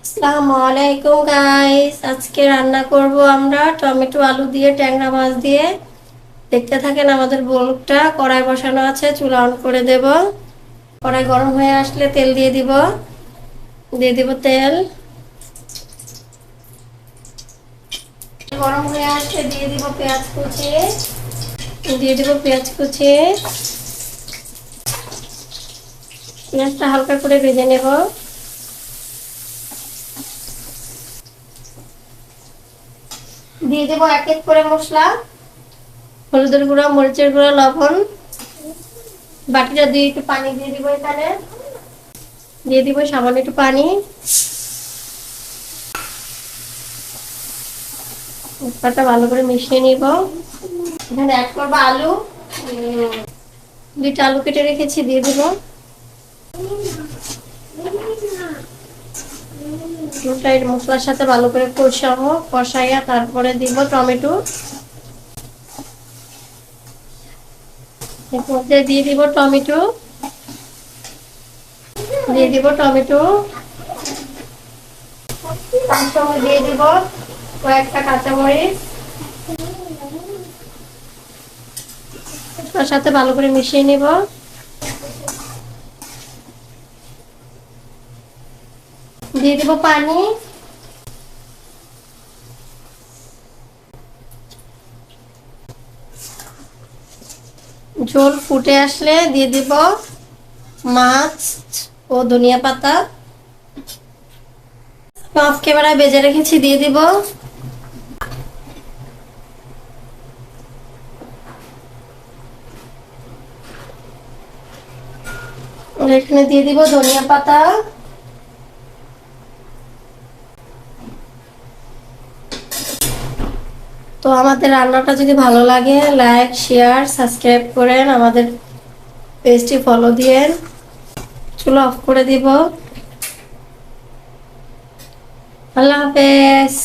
আসসালামু আলাইকুম গাইস, আজকে রান্না করব আমরা টমেটো আলু দিয়ে ট্যাংরা মাছ দিয়ে। দেখতে থাকেন আমাদের ব্লগটা। কড়াই বসানো আছে, চুলা অন করে দেব। কড়াই গরম হয়ে আসলে তেল দিয়ে দিব। তেল গরম হয়ে আসলে দিয়ে দিব পেঁয়াজ কুচি। পেঁয়াজটা হালকা করে ভেজে নেব। দিয়ে দেবো এক এক করে মশলা, হলুদের গুঁড়া, মরিচের গুঁড়া, লবণ। বাটিটা দিয়ে একটু পানি দিয়ে দিব। এখানে দিয়ে দিব সামান্য একটু পানি। মশলাটা ভালো করে মিশিয়ে নিব। এখানে অ্যাড করবো আলু। দুইটা আলু কেটে রেখেছি, দিয়ে দিব। মশলার সাথে ভালো করে কষাইয়া তারপরে দিব টমেটো। এর মধ্যে দিয়ে দিব টমেটো। তার সঙ্গে দিয়ে দিব কয়েকটা কাঁচামরিচ। তার সাথে ভালো করে মিশিয়ে নিব। দিয়ে দিব পানি। ঝোল ফুটে আসলে দিয়ে দিব মাছ ও ধনিয়া পাতা। অফ ক্যামেরায় ভেজে রেখেছি, দিয়ে দিব। এখানে দিয়ে দিব ধনিয়া পাতা। তো আমাদের রান্নাটা যদি ভালো লাগে, লাইক, শেয়ার, সাবস্ক্রাইব করেন, আমাদের পেজটি ফলো দিয়েন। চুলো অফ করে দিব। আল্লাহ হাফেজ।